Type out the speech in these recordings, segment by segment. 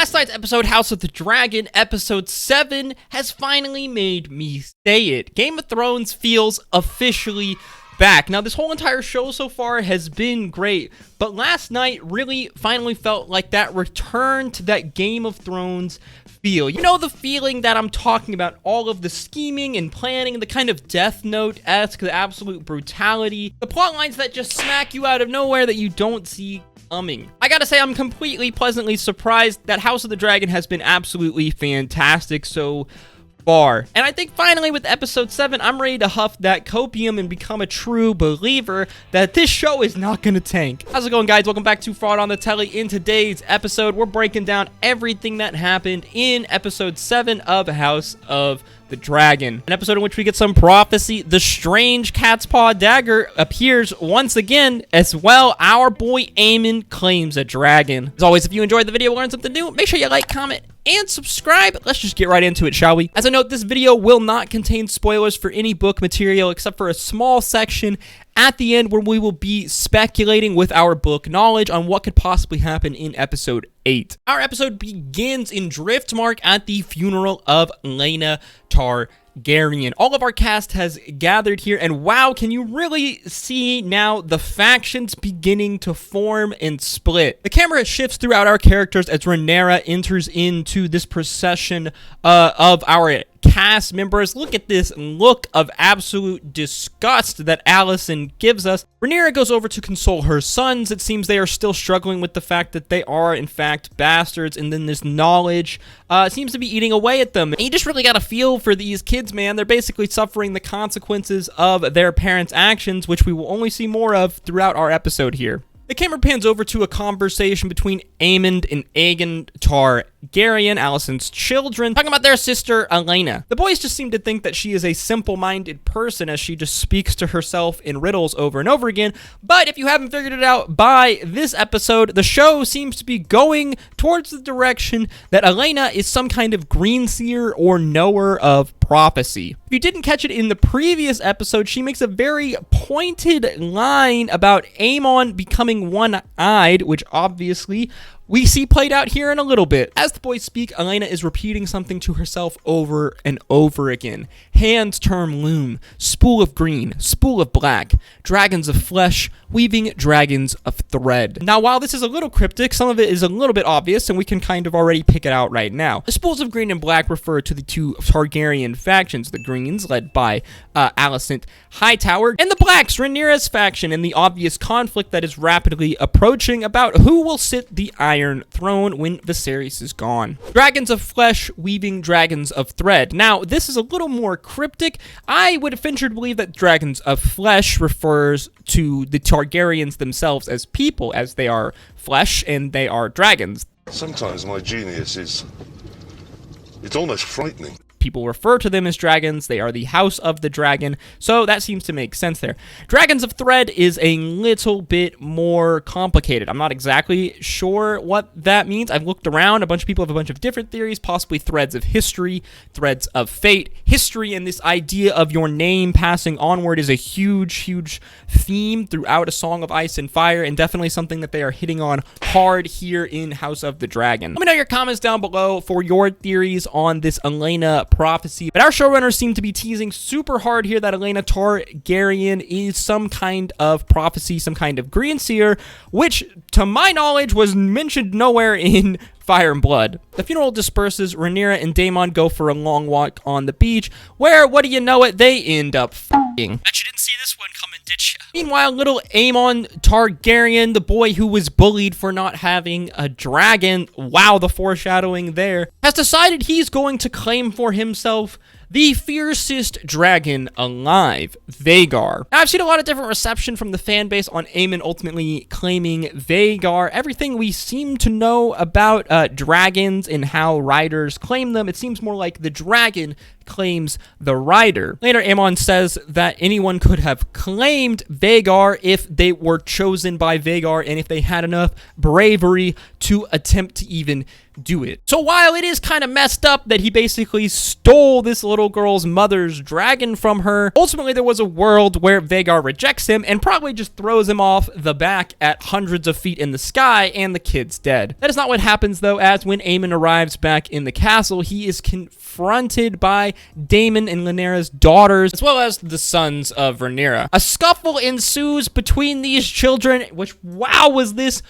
Last night's episode, House of the Dragon, episode 7, has finally made me say it. Game of Thrones feels officially back. Now, this whole entire show so far has been great, but last night really finally felt like that return to that Game of Thrones feel. You know the feeling that I'm talking about, all of the scheming and planning, the kind of Death Note-esque, the absolute brutality, the plot lines that just smack you out of nowhere that you don't see coming. I gotta say, I'm completely pleasantly surprised that House of the Dragon has been absolutely fantastic so far. And I think finally with episode 7, I'm ready to huff that copium and become a true believer that this show is not gonna tank. How's it going, guys? Welcome back to Fraud on the Telly. In today's episode, we're breaking down everything that happened in episode 7 of House of the Dragon. An episode in which we get some prophecy. The strange cat's paw dagger appears once again, as well. Our boy Aemond claims a dragon. As always, if you enjoyed the video, learned something new, make sure you like, comment, and subscribe. Let's just get right into it, shall we? As a note, this video will not contain spoilers for any book material except for a small section at the end where we will be speculating with our book knowledge on what could possibly happen in episode 8. Our episode begins in Driftmark at the funeral of Rhaenyra Targaryen. All of our cast has gathered here, and wow, can you really see now the factions beginning to form and split. The camera shifts throughout our characters as Rhaenyra enters into this procession of our cast members. Look at this look of absolute disgust that Alicent gives us. Rhaenyra goes over to console her sons. It seems they are still struggling with the fact that they are in fact bastards, and then this knowledge seems to be eating away at them. And you just really got to feel for these kids, man. They're basically suffering the consequences of their parents' actions, which we will only see more of throughout our episode here. The camera pans over to a conversation between Aemond and Aemond Targaryen, Alicent's children, talking about their sister, Helaena. The boys just seem to think that she is a simple-minded person as she just speaks to herself in riddles over and over again, but if you haven't figured it out by this episode, the show seems to be going towards the direction that Helaena is some kind of green seer or knower of prophecy. If you didn't catch it in the previous episode, she makes a very pointed line about Aemond becoming one-eyed, which obviously we see played out here in a little bit. As the boys speak, Helaena is repeating something to herself over and over again. Hands turn loom, spool of green, spool of black, dragons of flesh, weaving dragons of thread. Now, while this is a little cryptic, some of it is a little bit obvious, and we can kind of already pick it out right now. The spools of green and black refer to the two Targaryen factions, the greens, led by Alicent Hightower, and the blacks, Rhaenyra's faction, and the obvious conflict that is rapidly approaching about who will sit the Iron Throne when Viserys is gone. Dragons of flesh, weaving dragons of thread. Now, this is a little more cryptic. I would venture to believe that dragons of flesh refers to the Targaryens themselves as people, as they are flesh and they are dragons. Sometimes my genius it's almost frightening. People refer to them as dragons. They are the House of the Dragon, so that seems to make sense there. Dragons of Thread is a little bit more complicated. I'm not exactly sure what that means. I've looked around. A bunch of people have a bunch of different theories, possibly threads of history, threads of fate. History and this idea of your name passing onward is a huge, huge theme throughout A Song of Ice and Fire, and definitely something that they are hitting on hard here in House of the Dragon. Let me know your comments down below for your theories on this Helaena prophecy, but our showrunners seem to be teasing super hard here that Rhaenyra Targaryen is some kind of prophecy, some kind of green seer, which, to my knowledge, was mentioned nowhere in Fire and Blood. The funeral disperses. Rhaenyra and Daemon go for a long walk on the beach, where, what do you know it, they end up f***ing. Bet you didn't see this one coming, did you? Meanwhile, little Aemond Targaryen, the boy who was bullied for not having a dragon, wow, the foreshadowing there, has decided he's going to claim for himself the fiercest dragon alive, Vhagar. Now, I've seen a lot of different reception from the fan base on Aemond ultimately claiming Vhagar. Everything we seem to know about dragons and how riders claim them, it seems more like the dragon claims the rider. Later, Aemond says that anyone could have claimed Vhagar if they were chosen by Vhagar and if they had enough bravery to attempt to even do it. So while it is kind of messed up that he basically stole this little girl's mother's dragon from her, ultimately there was a world where Vhagar rejects him and probably just throws him off the back at hundreds of feet in the sky, and the kid's dead. That is not what happens though, as when Aemond arrives back in the castle, he is confronted by Daemon and Rhaenyra's daughters, as well as the sons of Rhaenyra. A scuffle ensues between these children, which, wow, was this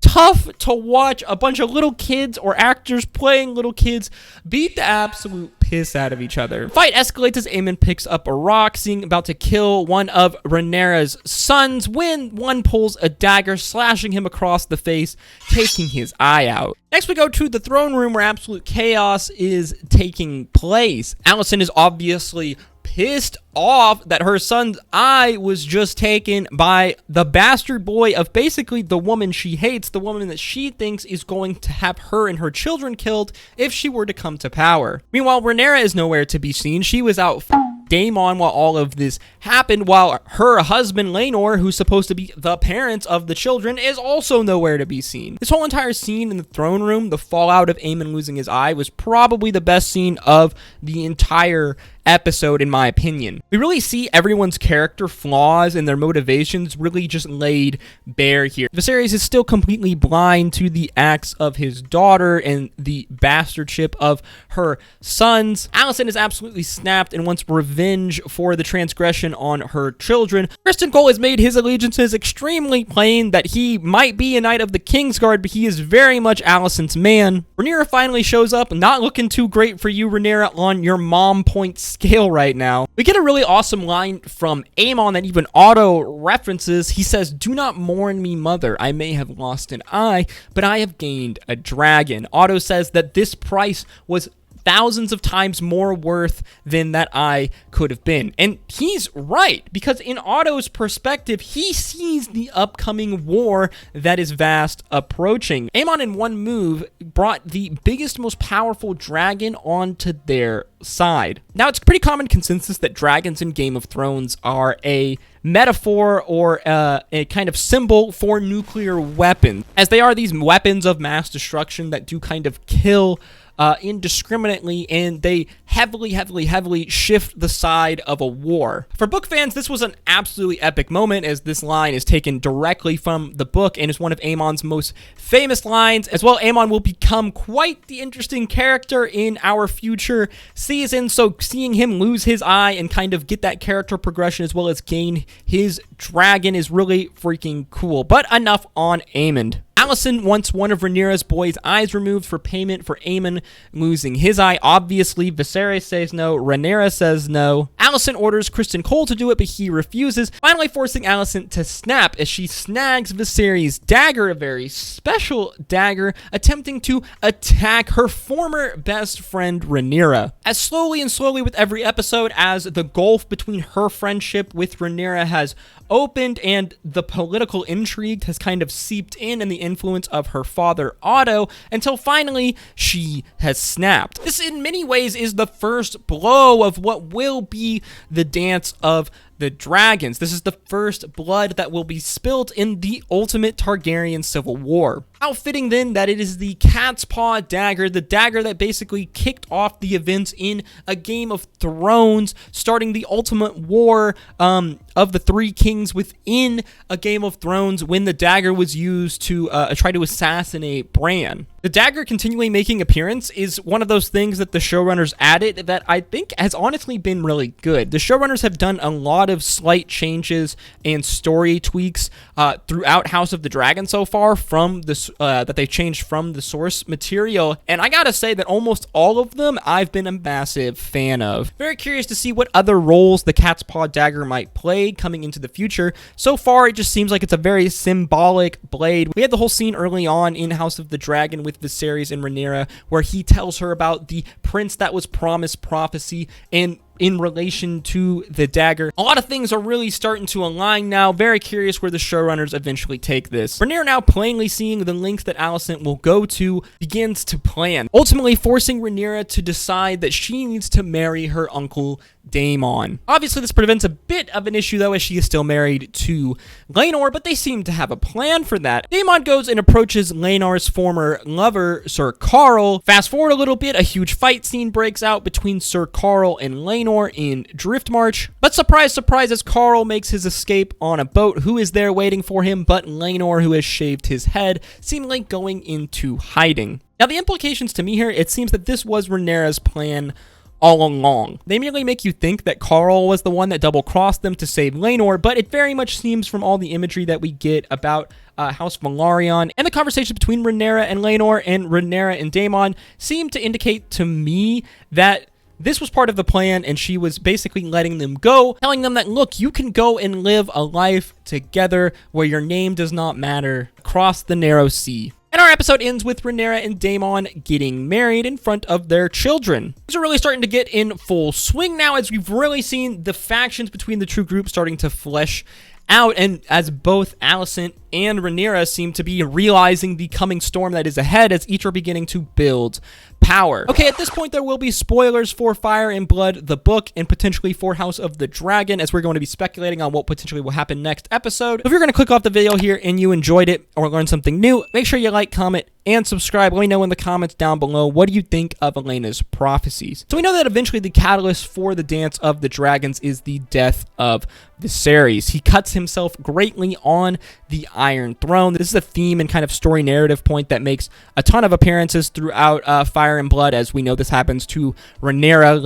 tough to watch. A bunch of little kids, or actors playing little kids, beat the absolute piss out of each other. The fight escalates as Aemond picks up a rock, seeing about to kill one of Rhaenyra's sons, when one pulls a dagger, slashing him across the face, taking his eye out. Next, we go to the throne room where absolute chaos is taking place. Alicent is obviously pissed off that her son's eye was just taken by the bastard boy of basically the woman she hates, the woman that she thinks is going to have her and her children killed if she were to come to power. Meanwhile, Rhaenyra is nowhere to be seen. She was out Daemon while all of this happened, while her husband Laenor, who's supposed to be the parent of the children, is also nowhere to be seen. This whole entire scene in the throne room, the fallout of Aemond losing his eye, was probably the best scene of the entire episode, in my opinion. We really see everyone's character flaws and their motivations really just laid bare here. Viserys is still completely blind to the acts of his daughter and the bastardship of her sons. Alicent is absolutely snapped and wants revenge for the transgression on her children. Criston Cole has made his allegiances extremely plain that he might be a knight of the Kingsguard, but he is very much Alicent's man. Rhaenyra finally shows up. Not looking too great for you, Rhaenyra, on your mom point scale right now. We get a really awesome line from Aemon that even Otto references. He says, "Do not mourn me, mother. I may have lost an eye, but I have gained a dragon." Otto says that this price was thousands of times more worth than that eye could have been. And he's right, because in Otto's perspective, he sees the upcoming war that is vast approaching. Aemon in one move brought the biggest, most powerful dragon onto their side. Now, it's pretty common consensus that dragons in Game of Thrones are a metaphor or a kind of symbol for nuclear weapons, as they are these weapons of mass destruction that do kind of kill indiscriminately, and they heavily shift the side of a war. For book fans, this was an absolutely epic moment, as this line is taken directly from the book and is one of Aemon's most famous lines. As well, Aemon will become quite the interesting character in our future season, so seeing him lose his eye and kind of get that character progression as well as gain his dragon is really freaking cool. But enough on Aemond. Alicent wants one of Rhaenyra's boys' eyes removed for payment for Aemond losing his eye. Obviously, Viserys says no. Rhaenyra says no. Alicent orders Criston Cole to do it, but he refuses, finally forcing Alicent to snap as she snags Viserys' dagger, a very special dagger, attempting to attack her former best friend Rhaenyra. As slowly with every episode, as the gulf between her friendship with Rhaenyra has opened and the political intrigue has kind of seeped in, and the influence of her father Otto, until finally she has snapped. This in many ways is the first blow of what will be the dance of the dragons. This is the first blood that will be spilt in the ultimate Targaryen civil war. How fitting then that it is the cat's paw dagger, the dagger that basically kicked off the events in a Game of Thrones, starting the ultimate war of the three kings within a Game of Thrones, when the dagger was used to try to assassinate Bran. The dagger continually making appearance is one of those things that the showrunners added that I think has honestly been really good. The showrunners have done a lot of slight changes and story tweaks throughout House of the Dragon so far from this that they changed from the source material, and I gotta say that almost all of them I've been a massive fan of. Very curious to see what other roles the cat's paw dagger might play coming into the future. So far, it just seems like it's a very symbolic blade. We had the whole scene early on in House of the Dragon with Viserys and Rhaenyra, where he tells her about the prince that was promised prophecy, and in relation to the dagger. A lot of things are really starting to align now. Very curious where the showrunners eventually take this. Rhaenyra, now plainly seeing the lengths that Alicent will go to, begins to plan, ultimately forcing Rhaenyra to decide that she needs to marry her uncle Daemon. Obviously, this prevents a bit of an issue, though, as she is still married to Laenor, but they seem to have a plan for that. Daemon goes and approaches Laenor's former lover, Sir Qarl. Fast forward a little bit, a huge fight scene breaks out between Sir Qarl and Laenor in Driftmarch. But surprise, surprise, as Qarl makes his escape on a boat, who is there waiting for him but Laenor, who has shaved his head, seemingly going into hiding. Now, the implications to me here, it seems that this was Rhaenyra's plan all along. They merely make you think that Qarl was the one that double-crossed them to save Laenor, but it very much seems from all the imagery that we get about House Velaryon and the conversations between Rhaenyra and Laenor and Rhaenyra and Daemon seem to indicate to me that this was part of the plan, and she was basically letting them go, telling them that, look, you can go and live a life together where your name does not matter across the narrow sea. And our episode ends with Rhaenyra and Daemon getting married in front of their children. Things are really starting to get in full swing now, as we've really seen the factions between the two groups starting to flesh out, and as both Alicent and Rhaenyra seem to be realizing the coming storm that is ahead, as each are beginning to build power. Okay, at this point, there will be spoilers for Fire and Blood, the book, and potentially for House of the Dragon, as we're going to be speculating on what potentially will happen next episode. If you're going to click off the video here and you enjoyed it or learned something new, make sure you like, comment, and subscribe. Let me know in the comments down below, what do you think of Helena's prophecies? So we know that eventually the catalyst for the Dance of the Dragons is the death of Viserys. He cuts himself greatly on the Iron Throne. This is a theme and kind of story narrative point that makes a ton of appearances throughout Fire and Blood, as we know this happens to Rhaenyra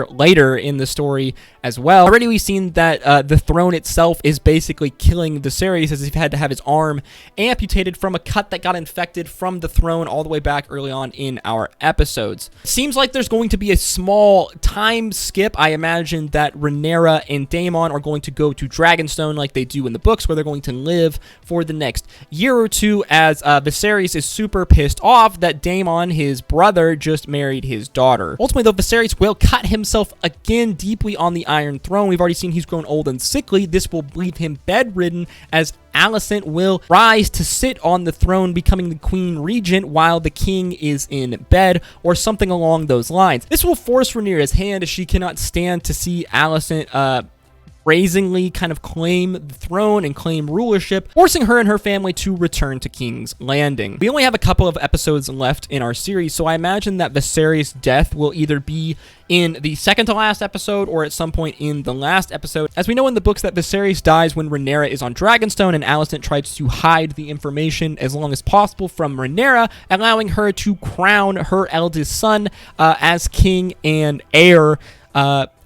later in the story as well. Already we've seen that the throne itself is basically killing Viserys, as if he had to have his arm amputated from a cut that got infected from the throne all the way back early on in our episodes. It seems like there's going to be a small time skip. I imagine that Rhaenyra and Daemon are going to go to Dragonstone like they do in the books, where they're going to live for the next year or two, as Viserys is super pissed off that Daemon, his brother, just married his daughter. Ultimately, though, Viserys will cut himself again deeply on the Iron Throne. We've already seen he's grown old and sickly. This will leave him bedridden, as Alicent will rise to sit on the throne, becoming the queen regent while the king is in bed, or something along those lines. This will force Rhaenyra's hand, as she cannot stand to see Alicent brazenly kind of claim the throne and claim rulership, forcing her and her family to return to King's Landing. We only have a couple of episodes left in our series, so I imagine that Viserys' death will either be in the second to last episode or at some point in the last episode. As we know in the books that Viserys dies when Rhaenyra is on Dragonstone, and Alicent tries to hide the information as long as possible from Rhaenyra, allowing her to crown her eldest son as king and heir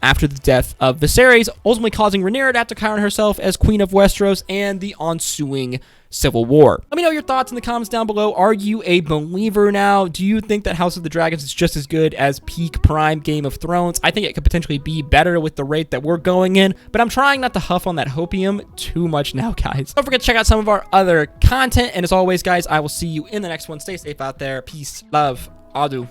after the death of Viserys, ultimately causing Rhaenyra to have to crown herself as Queen of Westeros, and the ensuing civil war. Let me know your thoughts in the comments down below. Are you a believer now? Do you think that House of the Dragons is just as good as peak prime Game of Thrones? I think it could potentially be better with the rate that we're going in, but I'm trying not to huff on that hopium too much now, guys. Don't forget to check out some of our other content, and as always, guys, I will see you in the next one. Stay safe out there. Peace, love, adieu.